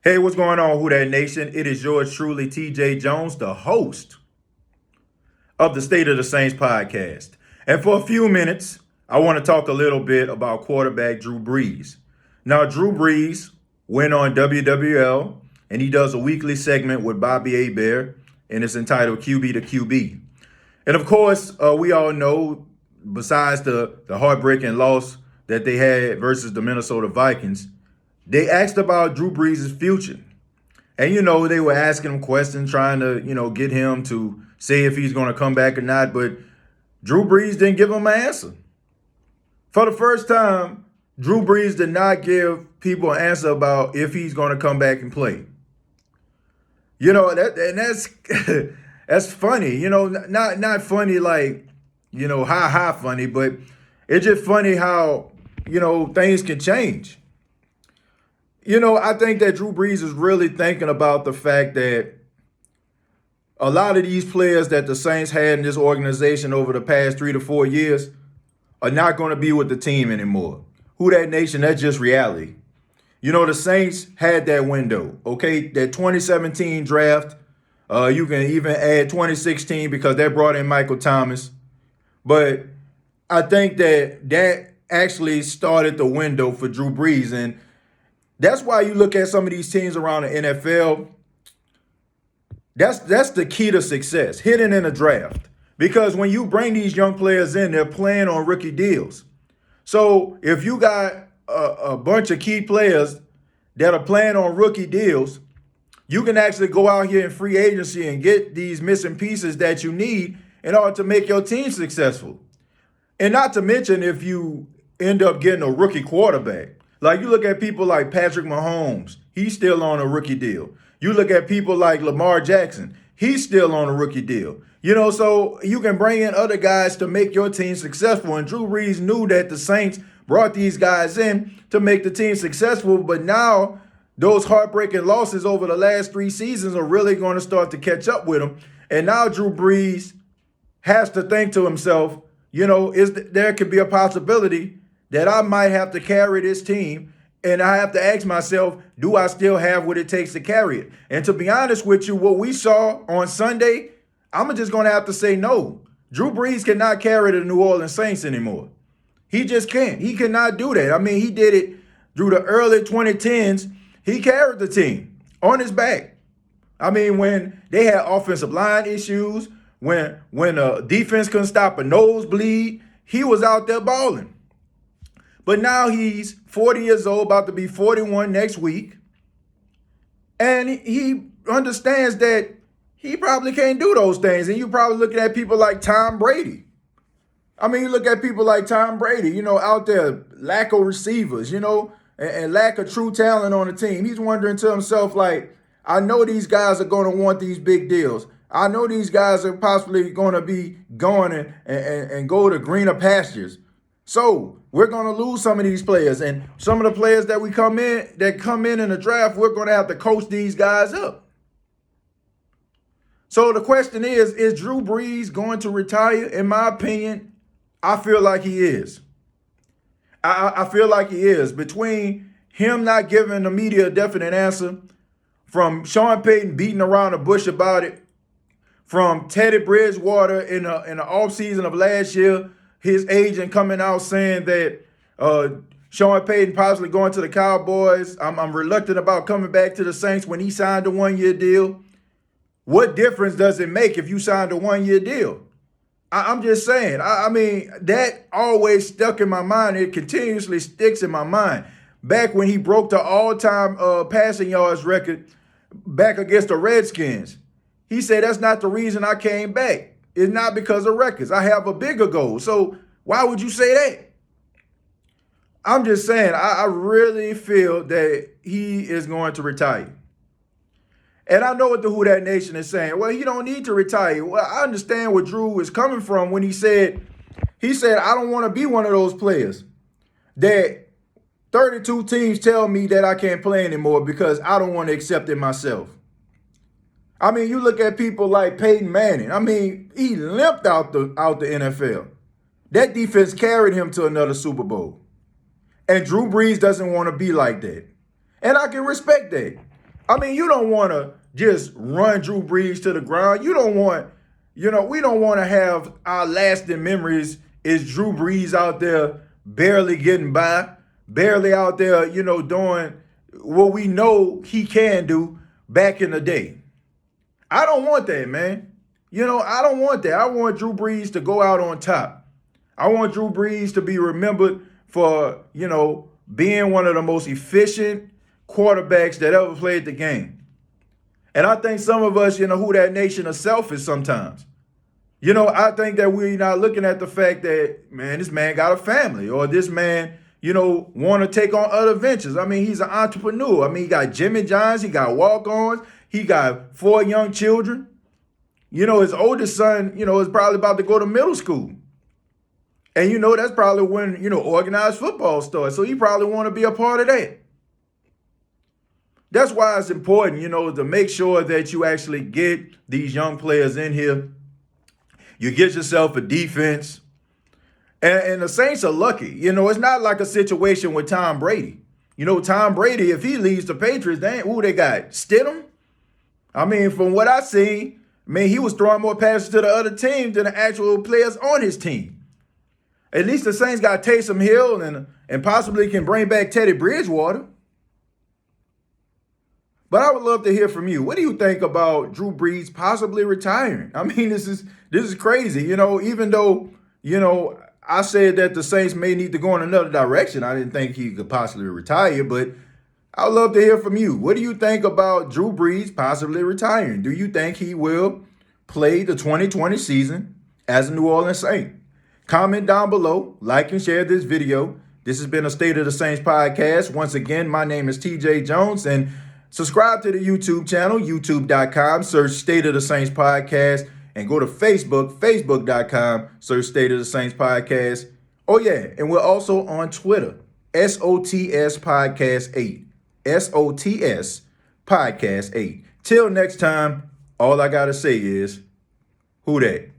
Hey, what's going on, Who That Nation? It is yours truly, TJ Jones, the host of the State of the Saints podcast. And for a few minutes, I want to talk a little bit about quarterback Drew Brees. Now, Drew Brees went on WWL, and he does a weekly segment with Bobby Hebert, and it's entitled QB to QB. And of course, we all know, besides the heartbreaking loss that they had versus the Minnesota Vikings, they asked about Drew Brees' future. And, they were asking him questions, trying to, get him to say if he's going to come back or not. But Drew Brees didn't give him an answer. For the first time, Drew Brees did not give people an answer about if he's going to come back and play. That's that's funny. Not funny like, ha funny, but it's just funny how, things can change. I think that Drew Brees is really thinking about the fact that a lot of these players that the Saints had in this organization over the past 3 to 4 years are not going to be with the team anymore. Who That Nation, that's just reality. The Saints had that window, okay? That 2017 draft, you can even add 2016 because they brought in Michael Thomas. But I think that actually started the window for Drew Brees. And that's why you look at some of these teams around the NFL. That's the key to success, hitting in a draft. Because when you bring these young players in, they're playing on rookie deals. So if you got a bunch of key players that are playing on rookie deals, you can actually go out here in free agency and get these missing pieces that you need in order to make your team successful. And not to mention if you end up getting a rookie quarterback. Like you look at people like Patrick Mahomes, he's still on a rookie deal. You look at people like Lamar Jackson, he's still on a rookie deal. So you can bring in other guys to make your team successful. And Drew Brees knew that the Saints brought these guys in to make the team successful. But now those heartbreaking losses over the last 3 seasons are really going to start to catch up with him. And now Drew Brees has to think to himself, there could be a possibility that I might have to carry this team, and I have to ask myself, do I still have what it takes to carry it? And to be honest with you, what we saw on Sunday, I'm just going to have to say no. Drew Brees cannot carry the New Orleans Saints anymore. He just can't. He cannot do that. I mean, he did it through the early 2010s. He carried the team on his back. I mean, when they had offensive line issues, when defense couldn't stop a nosebleed, he was out there balling. But now he's 40 years old, about to be 41 next week. And he understands that he probably can't do those things. And you're probably looking at people like Tom Brady. I mean, you look at people like Tom Brady, out there, lack of receivers, and lack of true talent on the team. He's wondering to himself, like, I know these guys are going to want these big deals. I know these guys are possibly going to be going and go to greener pastures. So we're going to lose some of these players, and some of the players that come in the draft, we're going to have to coach these guys up. So the question is Drew Brees going to retire? In my opinion, I feel like he is. I feel like he is. Between him not giving the media a definite answer, from Sean Payton beating around the bush about it, from Teddy Bridgewater in the offseason of last year, his agent coming out saying that Sean Payton possibly going to the Cowboys. I'm reluctant about coming back to the Saints when he signed a 1-year deal. What difference does it make if you signed a 1-year deal? I'm just saying. I mean, that always stuck in my mind. It continuously sticks in my mind. Back when he broke the all-time passing yards record back against the Redskins, he said, that's not the reason I came back. It's not because of records. I have a bigger goal. So why would you say that? I'm just saying, I really feel that he is going to retire. And I know what the Who That Nation is saying. Well, he don't need to retire. Well, I understand where Drew is coming from when he said, I don't want to be one of those players that 32 teams tell me that I can't play anymore because I don't want to accept it myself. I mean, you look at people like Peyton Manning. I mean, he limped out the NFL. That defense carried him to another Super Bowl. And Drew Brees doesn't want to be like that. And I can respect that. I mean, you don't want to just run Drew Brees to the ground. You don't want, we don't want to have our lasting memories is Drew Brees out there barely getting by, barely out there, doing what we know he can do back in the day. I don't want that, man. I don't want that. I want Drew Brees to go out on top. I want Drew Brees to be remembered for, being one of the most efficient quarterbacks that ever played the game. And I think some of us, who that nation are selfish sometimes. I think that we're not looking at the fact that, man, this man got a family, or this man, want to take on other ventures. I mean, he's an entrepreneur. I mean, he got Jimmy Johns, he got walk-ons, he got 4 young children. His oldest son, is probably about to go to middle school. And, that's probably when, organized football starts. So he probably want to be a part of that. That's why it's important, to make sure that you actually get these young players in here. You get yourself a defense. And the Saints are lucky. It's not like a situation with Tom Brady. Tom Brady, if he leaves the Patriots, they got Stidham. I mean, from what I seen, he was throwing more passes to the other team than the actual players on his team. At least the Saints got Taysom Hill and possibly can bring back Teddy Bridgewater. But I would love to hear from you. What do you think about Drew Brees possibly retiring? I mean, this is crazy. Even though, I said that the Saints may need to go in another direction. I didn't think he could possibly retire, but I would love to hear from you. What do you think about Drew Brees possibly retiring? Do you think he will play the 2020 season as a New Orleans Saint? Comment down below, like and share this video. This has been a State of the Saints podcast. Once again, my name is TJ Jones, and subscribe to the YouTube channel, youtube.com, search State of the Saints podcast, and go to Facebook, facebook.com, search State of the Saints podcast. Oh yeah, and we're also on Twitter, SOTS Podcast 8, SOTS Podcast 8. Till next time, all I gotta say is, who dat?